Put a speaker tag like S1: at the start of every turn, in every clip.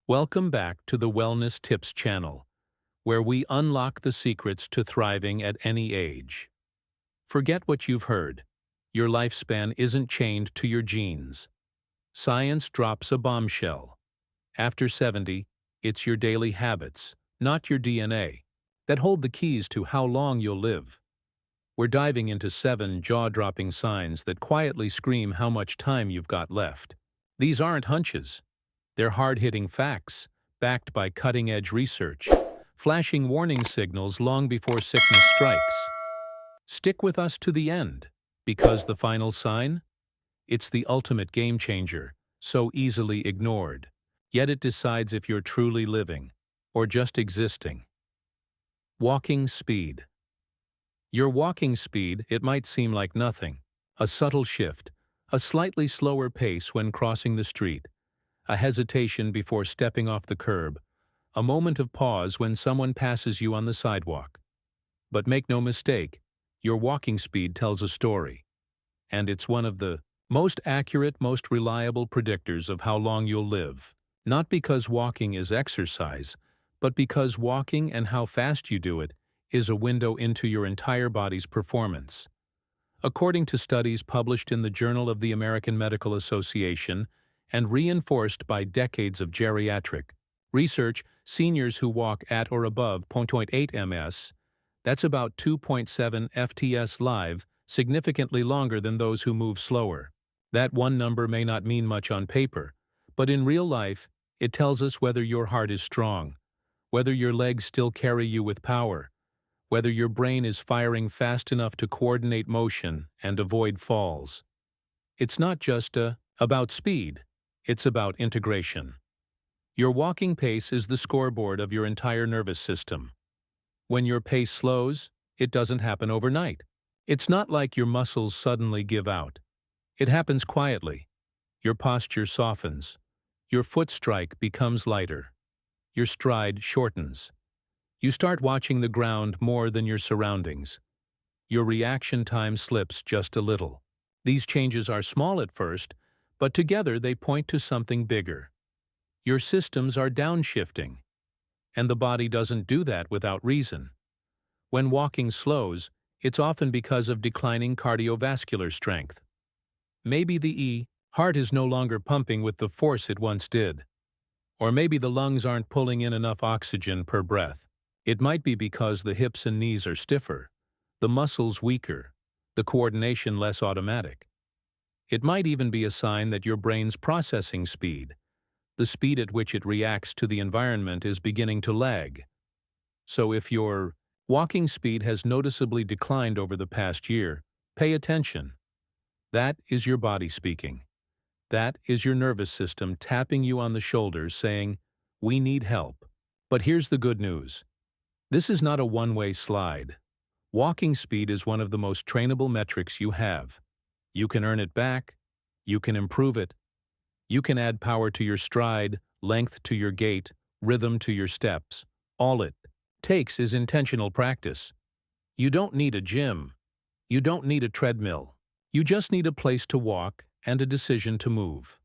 S1: Welcome back to the Wellness Tips channel, where we unlock the secrets to thriving at any age. Forget what you've heard. Your lifespan isn't chained to your genes. Science drops a bombshell. After 70, it's your daily habits, not your DNA, that hold the keys to how long you'll live. We're diving into 7 jaw-dropping signs that quietly scream how much time you've got left. These aren't hunches. They're hard-hitting facts, backed by cutting-edge research, flashing warning signals long before sickness strikes. Stick with us to the end, because the final sign? It's the ultimate game-changer, so easily ignored. Yet it decides if you're truly living, or just existing. Walking speed. Your walking speed, it might seem like nothing. A subtle shift, a slightly slower pace when crossing the street, a hesitation before stepping off the curb, a moment of pause when someone passes you on the sidewalk. But make no mistake, your walking speed tells a story. And it's one of the most accurate, most reliable predictors of how long you'll live. Not because walking is exercise, but because walking and how fast you do it is a window into your entire body's performance. According to studies published in the Journal of the American Medical Association and reinforced by decades of geriatric research, seniors who walk at or above 0.8 ms, that's about 2.7 FTS live, significantly longer than those who move slower. That one number may not mean much on paper, but in real life, it tells us whether your heart is strong, whether your legs still carry you with power, whether your brain is firing fast enough to coordinate motion and avoid falls. It's not just about speed, it's about integration. Your walking pace is the scoreboard of your entire nervous system. When your pace slows, it doesn't happen overnight. It's not like your muscles suddenly give out. It happens quietly. Your posture softens. Your foot strike becomes lighter. Your stride shortens. You start watching the ground more than your surroundings. Your reaction time slips just a little. These changes are small at first, but together they point to something bigger. Your systems are downshifting. And the body doesn't do that without reason. When walking slows, it's often because of declining cardiovascular strength. Maybe the heart is no longer pumping with the force it once did. Or maybe the lungs aren't pulling in enough oxygen per breath. It might be because the hips and knees are stiffer, the muscles weaker, the coordination less automatic. It might even be a sign that your brain's processing speed, the speed at which it reacts to the environment, is beginning to lag. So if your walking speed has noticeably declined over the past year, pay attention. That is your body speaking. That is your nervous system tapping you on the shoulders saying, "We need help." But here's the good news. This is not a one-way slide. Walking speed is one of the most trainable metrics you have. You can earn it back. You can improve it. You can add power to your stride, length to your gait, rhythm to your steps. All it takes is intentional practice. You don't need a gym. You don't need a treadmill. You just need a place to walk and a decision to move.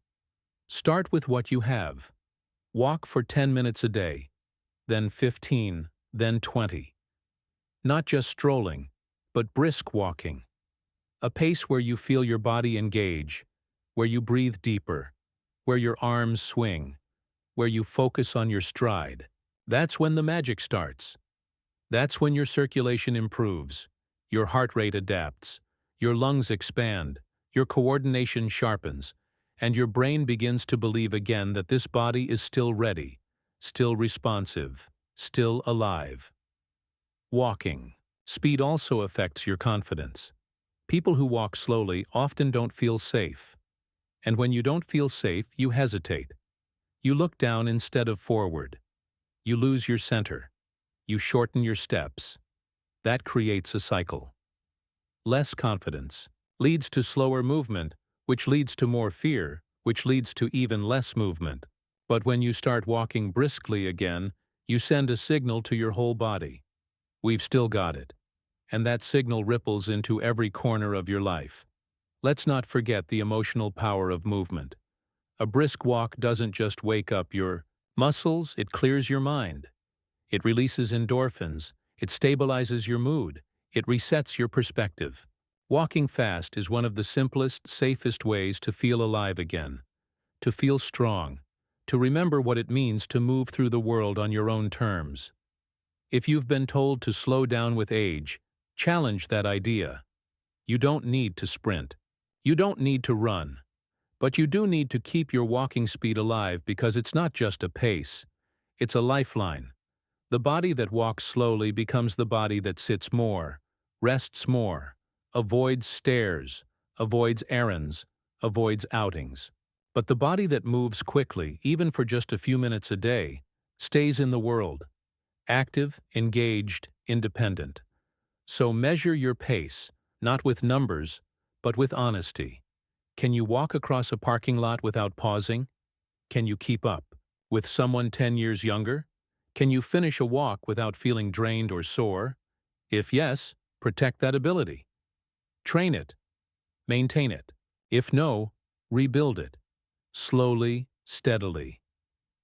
S1: Start with what you have. Walk for 10 minutes a day, then 15, then 20. Not just strolling, but brisk walking. A pace where you feel your body engage, where you breathe deeper, where your arms swing, where you focus on your stride. That's when the magic starts. That's when your circulation improves, your heart rate adapts, your lungs expand, your coordination sharpens, and your brain begins to believe again that this body is still ready, still responsive, still alive. Walking speed also affects your confidence. People who walk slowly often don't feel safe. And when you don't feel safe, you hesitate. You look down instead of forward. You lose your center. You shorten your steps. That creates a cycle. Less confidence leads to slower movement, which leads to more fear, which leads to even less movement. But when you start walking briskly again, you send a signal to your whole body. We've still got it. And that signal ripples into every corner of your life. Let's not forget the emotional power of movement. A brisk walk doesn't just wake up your Muscles, it clears your mind. It releases endorphins. It stabilizes your mood. It resets your perspective. Walking fast is one of the simplest, safest ways to feel alive again, to feel strong, to remember what it means to move through the world on your own terms. If you've been told to slow down with age, challenge that idea. You don't need to sprint. You don't need to run. But you do need to keep your walking speed alive because it's not just a pace. It's a lifeline. The body that walks slowly becomes the body that sits more, rests more, avoids stairs, avoids errands, avoids outings. But the body that moves quickly, even for just a few minutes a day, stays in the world, active, engaged, independent. So measure your pace, not with numbers, but with honesty. Can you walk across a parking lot without pausing? Can you keep up with someone 10 years younger? Can you finish a walk without feeling drained or sore? If yes, protect that ability. Train it. Maintain it. If no, rebuild it. Slowly, steadily.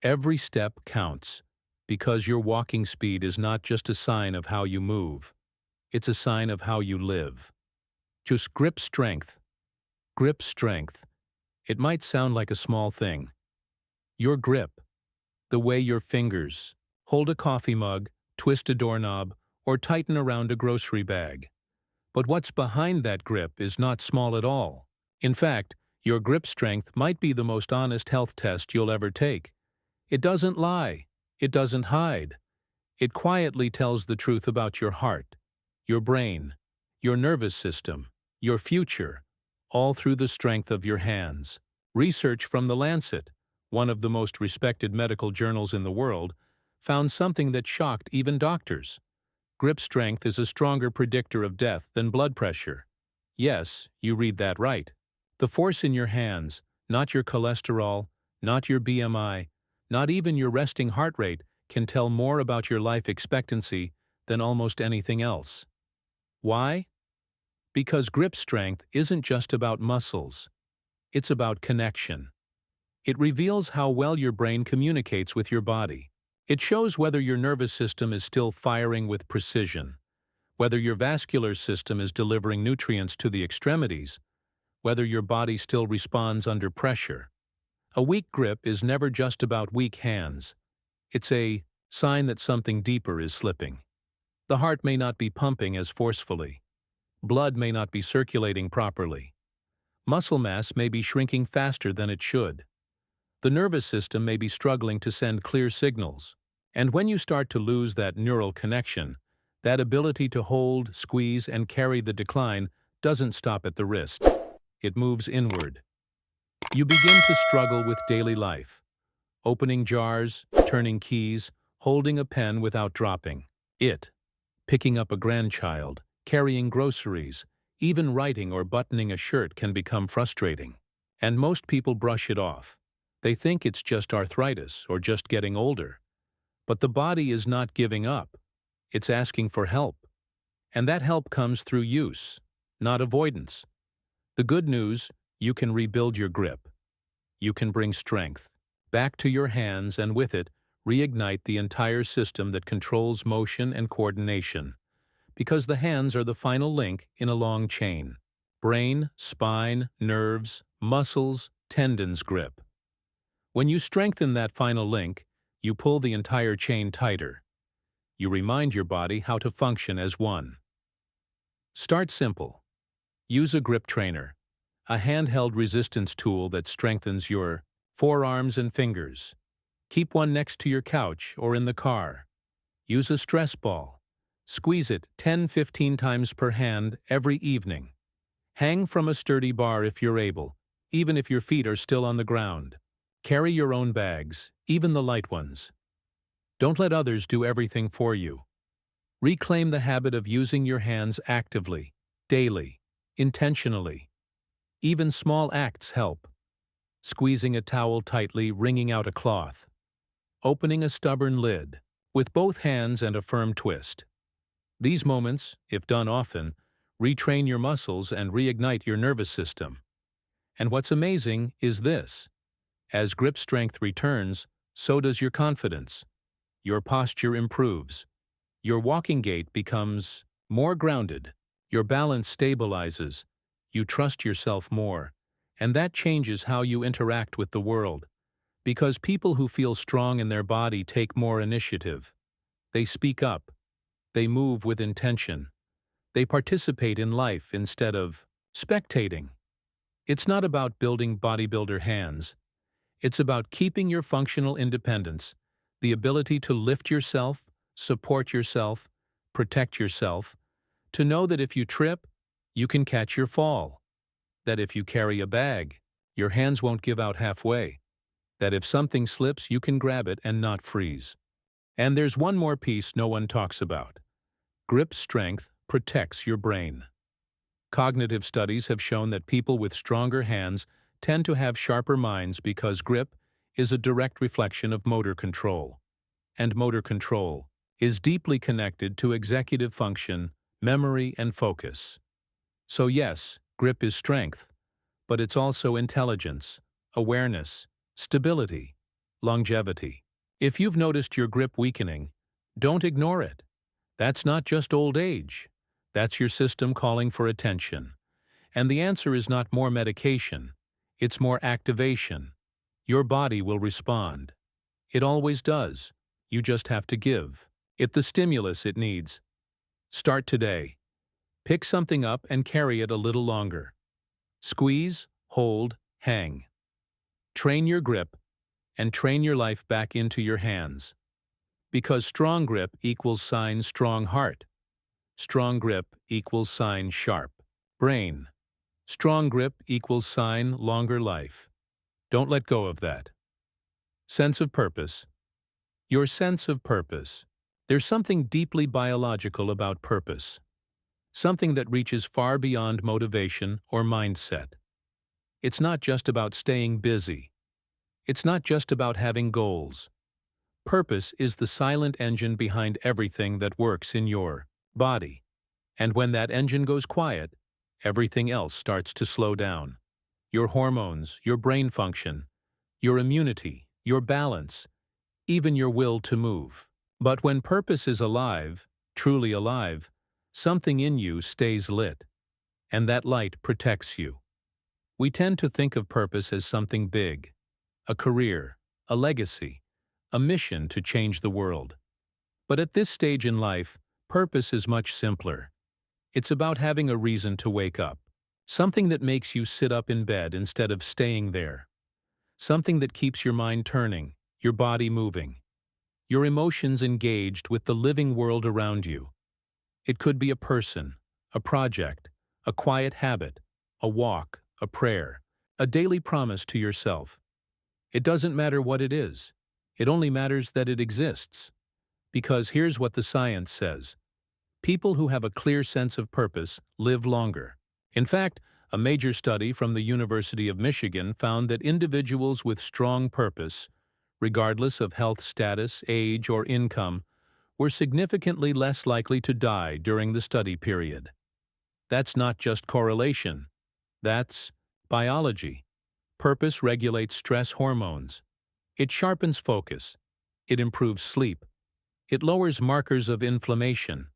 S1: Every step counts, because your walking speed is not just a sign of how you move. It's a sign of how you live. Just grip strength. Grip strength. It might sound like a small thing. Your grip, the way your fingers hold a coffee mug, twist a doorknob, or tighten around a grocery bag. But what's behind that grip is not small at all. In fact, your grip strength might be the most honest health test you'll ever take. It doesn't lie. It doesn't hide. It quietly tells the truth about your heart, your brain, your nervous system, your future, all through the strength of your hands. Research from The Lancet, one of the most respected medical journals in the world, found something that shocked even doctors. Grip strength is a stronger predictor of death than blood pressure. Yes, you read that right. The force in your hands, not your cholesterol, not your BMI, not even your resting heart rate, can tell more about your life expectancy than almost anything else. Why? Because grip strength isn't just about muscles. It's about connection. It reveals how well your brain communicates with your body. It shows whether your nervous system is still firing with precision, whether your vascular system is delivering nutrients to the extremities, whether your body still responds under pressure. A weak grip is never just about weak hands. It's a sign that something deeper is slipping. The heart may not be pumping as forcefully. Blood may not be circulating properly. Muscle mass may be shrinking faster than it should. The nervous system may be struggling to send clear signals. And when you start to lose that neural connection, that ability to hold, squeeze, and carry the decline doesn't stop at the wrist. It moves inward. You begin to struggle with daily life. Opening jars, turning keys, holding a pen without dropping it. Picking up a grandchild, carrying groceries, even writing or buttoning a shirt can become frustrating. And most people brush it off. They think it's just arthritis or just getting older. But the body is not giving up. It's asking for help. And that help comes through use, not avoidance. The good news, you can rebuild your grip. You can bring strength back to your hands and with it, reignite the entire system that controls motion and coordination. Because the hands are the final link in a long chain. Brain, spine, nerves, muscles, tendons grip. When you strengthen that final link, you pull the entire chain tighter. You remind your body how to function as one. Start simple. Use a grip trainer, a handheld resistance tool that strengthens your forearms and fingers. Keep one next to your couch or in the car. Use a stress ball. Squeeze it 10-15 times per hand every evening. Hang from a sturdy bar if you're able, even if your feet are still on the ground. Carry your own bags, even the light ones. Don't let others do everything for you. Reclaim the habit of using your hands actively, daily, intentionally. Even small acts help. Squeezing a towel tightly, wringing out a cloth. Opening a stubborn lid, with both hands and a firm twist. These moments, if done often, retrain your muscles and reignite your nervous system. And what's amazing is this. As grip strength returns, so does your confidence. Your posture improves. Your walking gait becomes more grounded. Your balance stabilizes. You trust yourself more. And that changes how you interact with the world. Because people who feel strong in their body take more initiative. They speak up. They move with intention. They participate in life instead of spectating. It's not about building bodybuilder hands. It's about keeping your functional independence, the ability to lift yourself, support yourself, protect yourself, to know that if you trip, you can catch your fall, that if you carry a bag, your hands won't give out halfway, that if something slips, you can grab it and not freeze. And there's one more piece no one talks about. Grip strength protects your brain. Cognitive studies have shown that people with stronger hands tend to have sharper minds because grip is a direct reflection of motor control. And motor control is deeply connected to executive function, memory, and focus. So yes, grip is strength, but it's also intelligence, awareness, stability, longevity. If you've noticed your grip weakening, don't ignore it. That's not just old age. That's your system calling for attention. And the answer is not more medication. It's more activation. Your body will respond. It always does. You just have to give it the stimulus it needs. Start today. Pick something up and carry it a little longer. Squeeze, hold, hang. Train your grip and train your life back into your hands. Because strong grip equals sign strong heart. Strong grip equals sign sharp brain. Strong grip equals sign longer life. Don't let go of that. Sense of purpose. Your sense of purpose. There's something deeply biological about purpose. Something that reaches far beyond motivation or mindset. It's not just about staying busy. It's not just about having goals. Purpose is the silent engine behind everything that works in your body. And when that engine goes quiet, everything else starts to slow down. Your hormones, your brain function, your immunity, your balance, even your will to move. But when purpose is alive, truly alive, something in you stays lit, and that light protects you. We tend to think of purpose as something big, a career, a legacy, a mission to change the world. But at this stage in life, purpose is much simpler. It's about having a reason to wake up. Something that makes you sit up in bed instead of staying there. Something that keeps your mind turning, your body moving, your emotions engaged with the living world around you. It could be a person, a project, a quiet habit, a walk, a prayer, a daily promise to yourself. It doesn't matter what it is. It only matters that it exists. Because here's what the science says. People who have a clear sense of purpose live longer. In fact, a major study from the University of Michigan found that individuals with strong purpose, regardless of health status, age, or income, were significantly less likely to die during the study period. That's not just correlation. That's biology. Purpose regulates stress hormones. It sharpens focus. It improves sleep. It lowers markers of inflammation.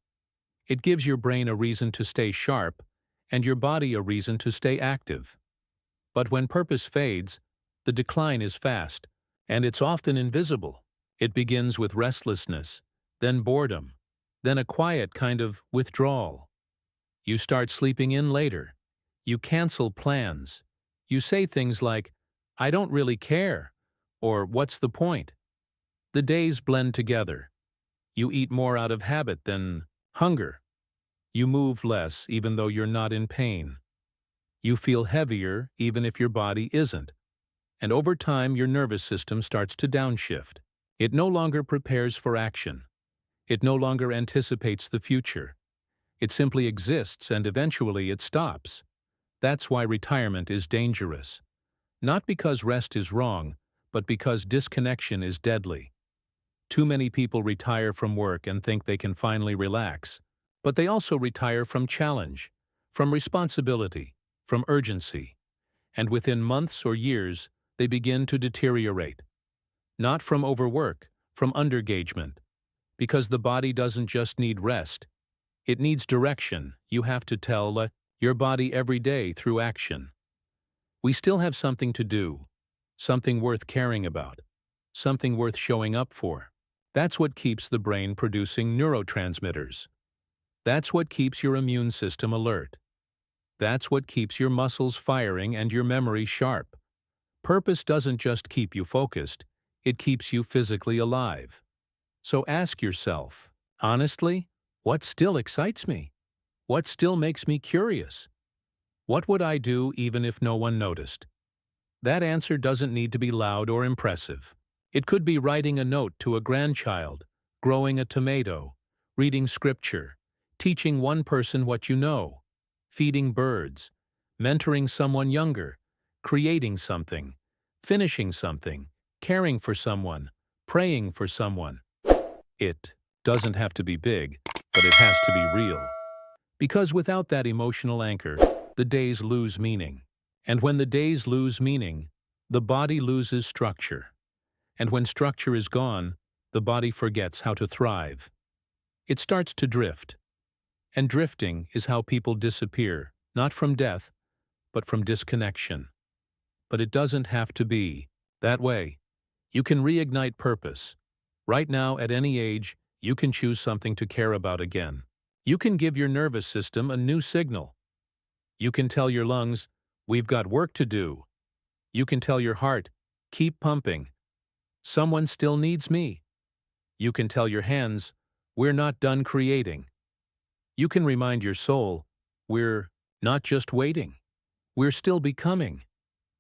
S1: It gives your brain a reason to stay sharp and your body a reason to stay active. But when purpose fades, the decline is fast, and it's often invisible. It begins with restlessness, then boredom, then a quiet kind of withdrawal. You start sleeping in later. You cancel plans. You say things like, "I don't really care," or "What's the point?" The days blend together. You eat more out of habit than hunger. You move less even though you're not in pain. You feel heavier even if your body isn't. And over time, your nervous system starts to downshift. It no longer prepares for action. It no longer anticipates the future. It simply exists and eventually it stops. That's why retirement is dangerous. Not because rest is wrong, but because disconnection is deadly. Too many people retire from work and think they can finally relax. But they also retire from challenge, from responsibility, from urgency. And within months or years, they begin to deteriorate. Not from overwork, from underengagement. Because the body doesn't just need rest. It needs direction. You have to tell your body every day through action. We still have something to do, something worth caring about, something worth showing up for. That's what keeps the brain producing neurotransmitters. That's what keeps your immune system alert. That's what keeps your muscles firing and your memory sharp. Purpose doesn't just keep you focused, it keeps you physically alive. So ask yourself, honestly, what still excites me? What still makes me curious? What would I do even if no one noticed? That answer doesn't need to be loud or impressive. It could be writing a note to a grandchild, growing a tomato, reading scripture, teaching one person what you know, feeding birds, mentoring someone younger, creating something, finishing something, caring for someone, praying for someone. It doesn't have to be big, but it has to be real. Because without that emotional anchor, the days lose meaning. And when the days lose meaning, the body loses structure. And when structure is gone, the body forgets how to thrive. It starts to drift. And drifting is how people disappear, not from death, but from disconnection. But it doesn't have to be that way. You can reignite purpose. Right now, at any age, you can choose something to care about again. You can give your nervous system a new signal. You can tell your lungs, we've got work to do. You can tell your heart, keep pumping. Someone still needs me. You can tell your hands, we're not done creating. You can remind your soul, we're not just waiting. We're still becoming.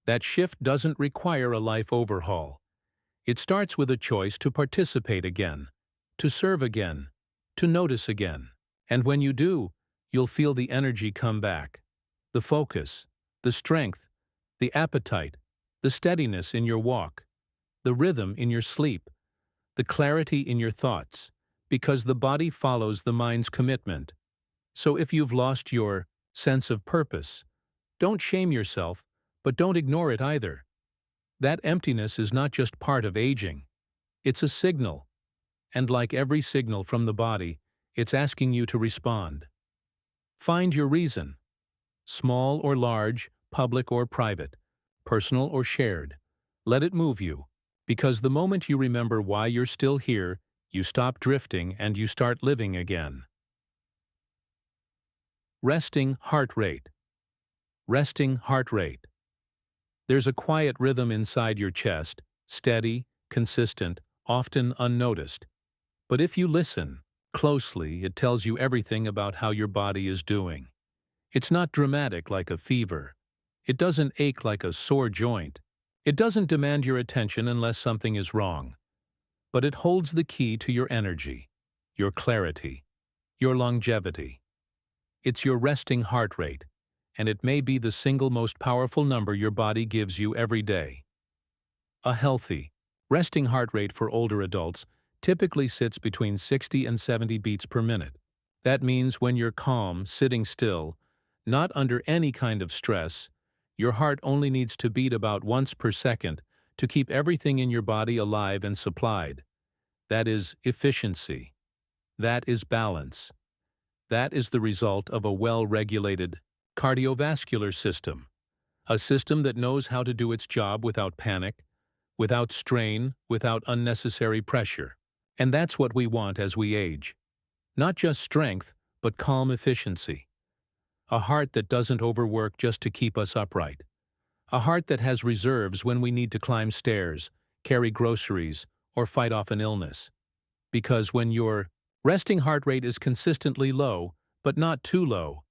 S1: That shift doesn't require a life overhaul. It starts with a choice to participate again, to serve again, to notice again. And when you do, you'll feel the energy come back, the focus, the strength, the appetite, the steadiness in your walk, the rhythm in your sleep, the clarity in your thoughts, because the body follows the mind's commitment. So if you've lost your sense of purpose, don't shame yourself, but don't ignore it either. That emptiness is not just part of aging. It's a signal. And like every signal from the body, it's asking you to respond. Find your reason. Small or large, public or private, personal or shared. Let it move you. Because the moment you remember why you're still here, you stop drifting and you start living again. Resting heart rate. Resting heart rate. There's a quiet rhythm inside your chest, steady, consistent, often unnoticed. But if you listen closely, it tells you everything about how your body is doing. It's not dramatic like a fever. It doesn't ache like a sore joint. It doesn't demand your attention unless something is wrong. But it holds the key to your energy, your clarity, your longevity. It's your resting heart rate, and it may be the single most powerful number your body gives you every day. A healthy, resting heart rate for older adults typically sits between 60 and 70 beats per minute. That means when you're calm, sitting still, not under any kind of stress, your heart only needs to beat about once per second to keep everything in your body alive and supplied. That is efficiency. That is balance. That is the result of a well-regulated cardiovascular system, a system that knows how to do its job without panic, without strain, without unnecessary pressure. And that's what we want as we age. Not just strength, but calm efficiency. A heart that doesn't overwork just to keep us upright. A heart that has reserves when we need to climb stairs, carry groceries, or fight off an illness. Because when your resting heart rate is consistently low, but not too low,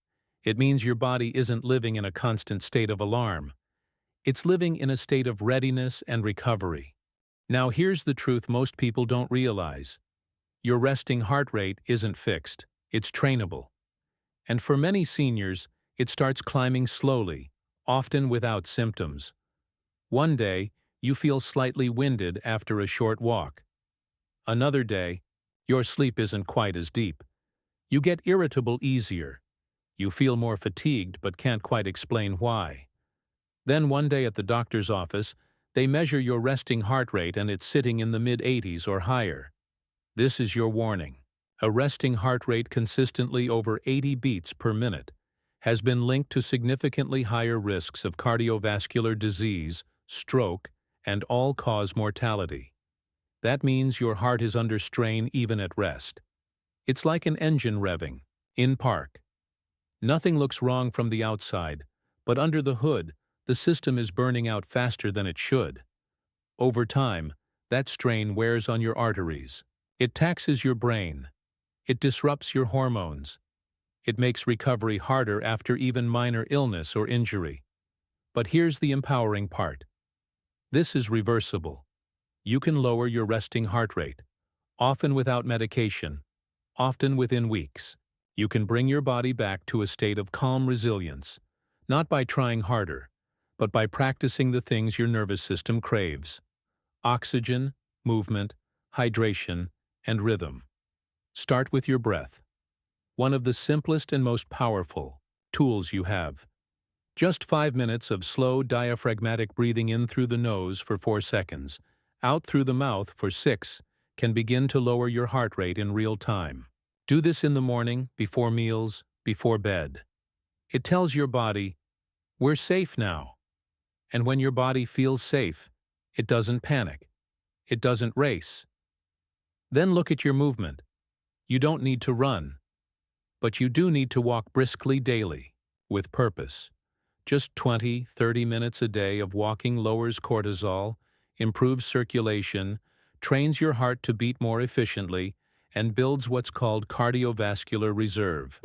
S1: it means your body isn't living in a constant state of alarm. It's living in a state of readiness and recovery. Now here's the truth most people don't realize. Your resting heart rate isn't fixed, it's trainable. And for many seniors, it starts climbing slowly, often without symptoms. One day, you feel slightly winded after a short walk. Another day, your sleep isn't quite as deep. You get irritable easier. You feel more fatigued but can't quite explain why. Then one day at the doctor's office, They measure your resting heart rate and it's sitting in the mid-80s or higher. This is your warning. A resting heart rate consistently over 80 beats per minute has been linked to significantly higher risks of cardiovascular disease, stroke, and all-cause mortality. That means your heart is under strain even at rest. It's like an engine revving, in park. Nothing looks wrong from the outside, but under the hood, the system is burning out faster than it should. Over time, that strain wears on your arteries. It taxes your brain. It disrupts your hormones. It makes recovery harder after even minor illness or injury. But here's the empowering part. This is reversible. You can lower your resting heart rate, often without medication, often within weeks. You can bring your body back to a state of calm resilience, not by trying harder, but by practicing the things your nervous system craves: oxygen, movement, hydration, and rhythm. Start with your breath, one of the simplest and most powerful tools you have. Just 5 minutes of slow diaphragmatic breathing in through the nose for 4 seconds, out through the mouth for 6, can begin to lower your heart rate in real time. Do this in the morning, before meals, before bed. It tells your body, "We're safe now." And when your body feels safe, it doesn't panic. It doesn't race. Then look at your movement. You don't need to run, but you do need to walk briskly daily, with purpose. Just 20-30 minutes a day of walking lowers cortisol, improves circulation, trains your heart to beat more efficiently, and builds what's called cardiovascular reserve.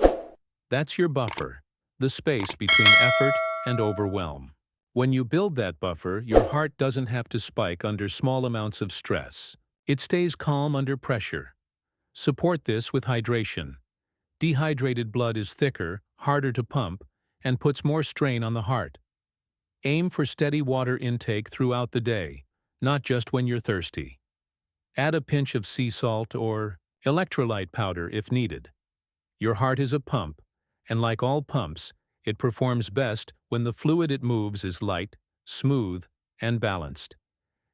S1: That's your buffer, the space between effort and overwhelm. When you build that buffer, your heart doesn't have to spike under small amounts of stress. It stays calm under pressure. Support this with hydration. Dehydrated blood is thicker, harder to pump, and puts more strain on the heart. Aim for steady water intake throughout the day, not just when you're thirsty. Add a pinch of sea salt or electrolyte powder if needed. Your heart is a pump, and like all pumps, it performs best when the fluid it moves is light, smooth, and balanced.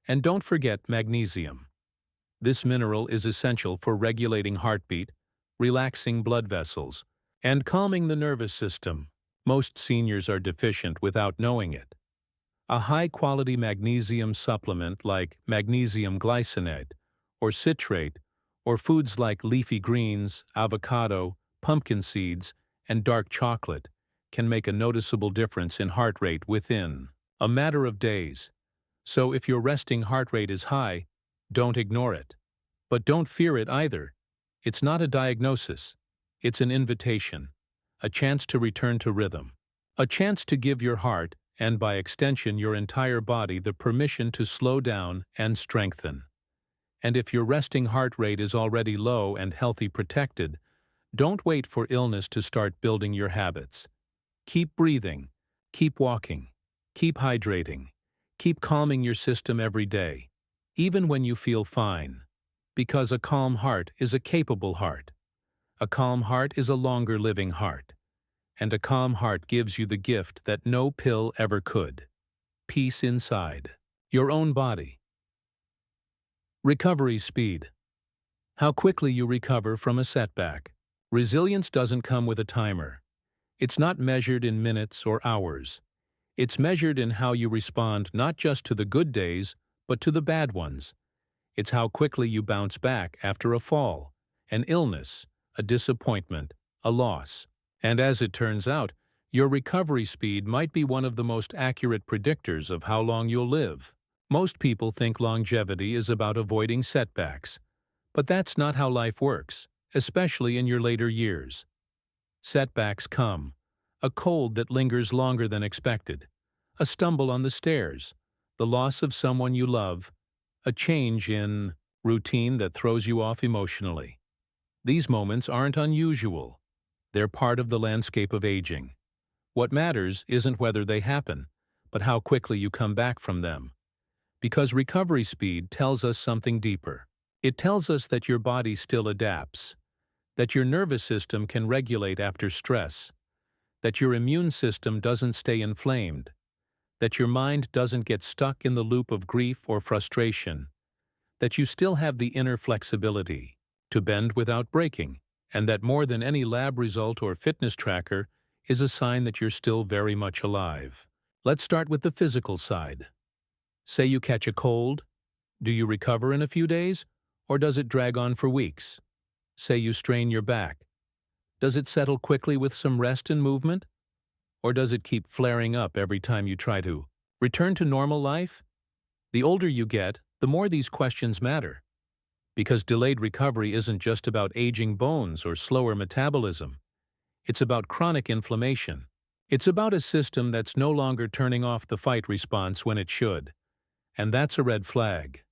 S1: And don't forget magnesium. This mineral is essential for regulating heartbeat, relaxing blood vessels, and calming the nervous system. Most seniors are deficient without knowing it. A high-quality magnesium supplement like magnesium glycinate or citrate, or foods like leafy greens, avocado, pumpkin seeds, and dark chocolate can make a noticeable difference in heart rate within a matter of days. So if your resting heart rate is high, don't ignore it. But don't fear it either. It's not a diagnosis. It's an invitation, a chance to return to rhythm, a chance to give your heart, and by extension your entire body, the permission to slow down and strengthen. And if your resting heart rate is already low and healthy protected, don't wait for illness to start building your habits. Keep breathing, keep walking, keep hydrating, keep calming your system every day, even when you feel fine. Because a calm heart is a capable heart. A calm heart is a longer living heart. And a calm heart gives you the gift that no pill ever could: peace inside your own body. Recovery speed. How quickly you recover from a setback. Resilience doesn't come with a timer. It's not measured in minutes or hours. It's measured in how you respond not just to the good days, but to the bad ones. It's how quickly you bounce back after a fall, an illness, a disappointment, a loss. And as it turns out, your recovery speed might be one of the most accurate predictors of how long you'll live. Most people think longevity is about avoiding setbacks, but that's not how life works, especially in your later years. Setbacks come: a cold that lingers longer than expected, a stumble on the stairs, the loss of someone you love, a change in routine that throws you off emotionally. These moments aren't unusual. They're part of the landscape of aging. What matters isn't whether they happen, but how quickly you come back from them. Because recovery speed tells us something deeper. It tells us that your body still adapts, that your nervous system can regulate after stress, that your immune system doesn't stay inflamed, that your mind doesn't get stuck in the loop of grief or frustration, that you still have the inner flexibility to bend without breaking, and that more than any lab result or fitness tracker is a sign that you're still very much alive. Let's start with the physical side. Say you catch a cold. Do you recover in a few days, or does it drag on for weeks? Say you strain your back. Does it settle quickly with some rest and movement? Or does it keep flaring up every time you try to return to normal life? The older you get, the more these questions matter. Because delayed recovery isn't just about aging bones or slower metabolism. It's about chronic inflammation. It's about a system that's no longer turning off the fight response when it should. And that's a red flag.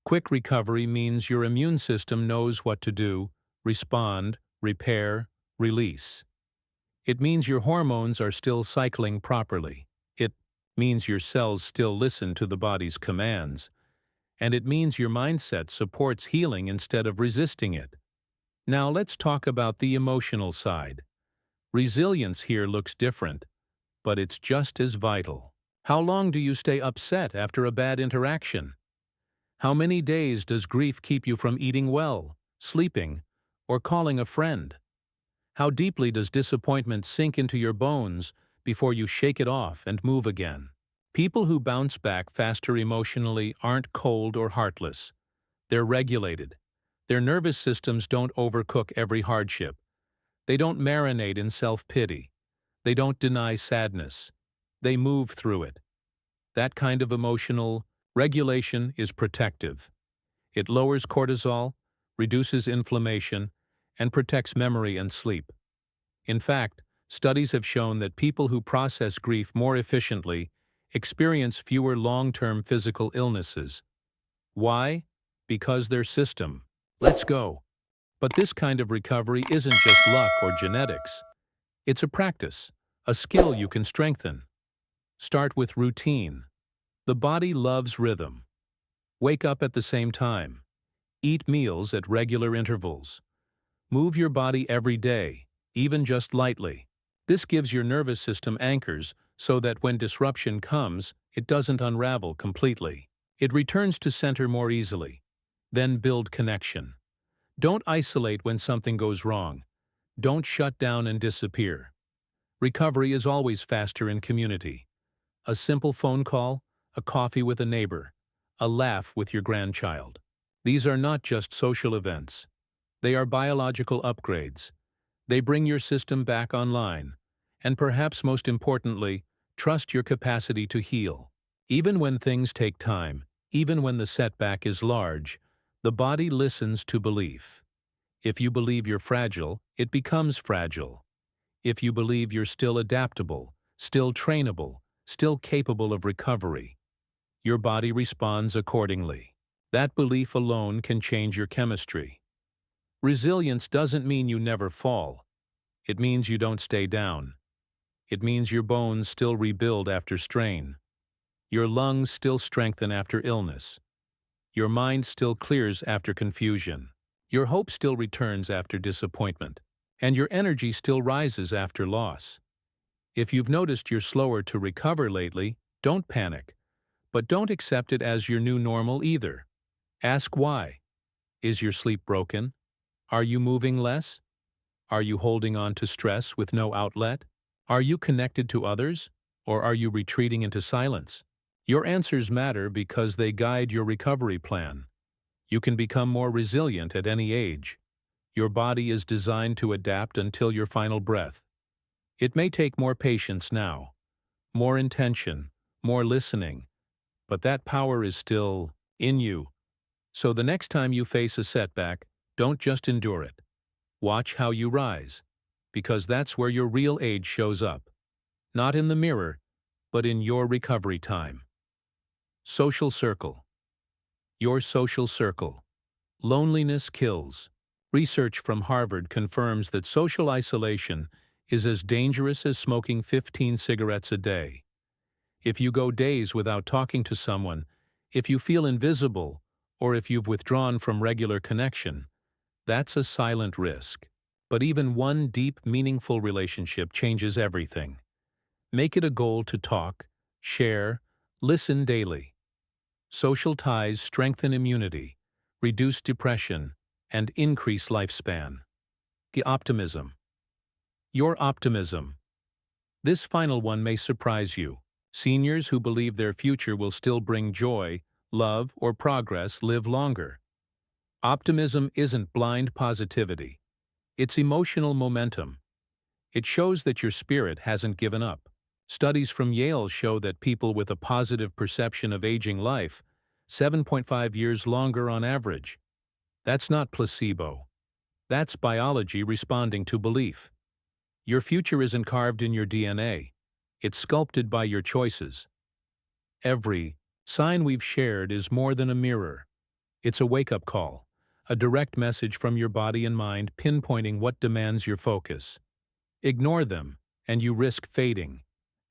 S1: Quick recovery means your immune system knows what to do: respond, repair, release. It means your hormones are still cycling properly. It means your cells still listen to the body's commands. And it means your mindset supports healing instead of resisting it. Now let's talk about the emotional side. Resilience here looks different, but it's just as vital. How long do you stay upset after a bad interaction? How many days does grief keep you from eating well, sleeping, or calling a friend? How deeply does disappointment sink into your bones before you shake it off and move again? People who bounce back faster emotionally aren't cold or heartless. They're regulated. Their nervous systems don't overcook every hardship. They don't marinate in self-pity. They don't deny sadness. They move through it. That kind of emotional regulation is protective. It lowers cortisol, reduces inflammation, and protects memory and sleep. In fact, studies have shown that people who process grief more efficiently experience fewer long-term physical illnesses. Why? Because their system. Let's go. But this kind of recovery isn't just luck or genetics. It's a practice, a skill you can strengthen. Start with routine. The body loves rhythm. Wake up at the same time. Eat meals at regular intervals. Move your body every day, even just lightly. This gives your nervous system anchors so that when disruption comes, it doesn't unravel completely. It returns to center more easily. Then build connection. Don't isolate when something goes wrong. Don't shut down and disappear. Recovery is always faster in community. A simple phone call, a coffee with a neighbor, a laugh with your grandchild. These are not just social events. They are biological upgrades. They bring your system back online. And perhaps most importantly, trust your capacity to heal. Even when things take time, even when the setback is large, the body listens to belief. If you believe you're fragile, it becomes fragile. If you believe you're still adaptable, still trainable, still capable of recovery, your body responds accordingly. That belief alone can change your chemistry. Resilience doesn't mean you never fall. It means you don't stay down. It means your bones still rebuild after strain. Your lungs still strengthen after illness. Your mind still clears after confusion. Your hope still returns after disappointment. And your energy still rises after loss. If you've noticed you're slower to recover lately, don't panic. But don't accept it as your new normal either. Ask why. Is your sleep broken? Are you moving less? Are you holding on to stress with no outlet? Are you connected to others? Or are you retreating into silence? Your answers matter because they guide your recovery plan. You can become more resilient at any age. Your body is designed to adapt until your final breath. It may take more patience now, more intention, more listening, but that power is still in you. So the next time you face a setback, don't just endure it. Watch how you rise, because that's where your real age shows up. Not in the mirror, but in your recovery time. Social circle. Your social circle. Loneliness kills. Research from Harvard confirms that social isolation is as dangerous as smoking 15 cigarettes a day. If you go days without talking to someone, if you feel invisible, or if you've withdrawn from regular connection, that's a silent risk. But even one deep, meaningful relationship changes everything. Make it a goal to talk, share, listen daily. Social ties strengthen immunity, reduce depression, and increase lifespan. Optimism. Your optimism. This final one may surprise you. Seniors who believe their future will still bring joy, love, or progress live longer. Optimism isn't blind positivity. It's emotional momentum. It shows that your spirit hasn't given up. Studies from Yale show that people with a positive perception of aging life 7.5 years longer on average. That's not placebo. That's biology responding to belief. Your future isn't carved in your DNA. It's sculpted by your choices. Every sign we've shared is more than a mirror. It's a wake-up call, a direct message from your body and mind pinpointing what demands your focus. Ignore them, and you risk fading.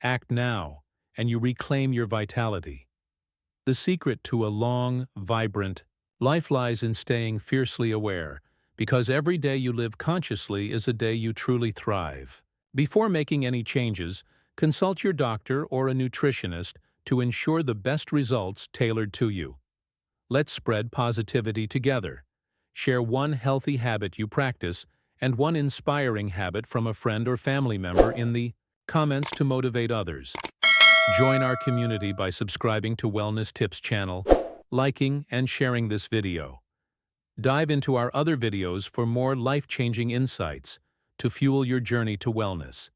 S1: Act now, and you reclaim your vitality. The secret to a long, vibrant life lies in staying fiercely aware, because every day you live consciously is a day you truly thrive. Before making any changes, consult your doctor or a nutritionist to ensure the best results tailored to you. Let's spread positivity together. Share one healthy habit you practice and one inspiring habit from a friend or family member in the comments to motivate others. Join our community by subscribing to Wellness Tips channel, liking and sharing this video. Dive into our other videos for more life-changing insights to fuel your journey to wellness.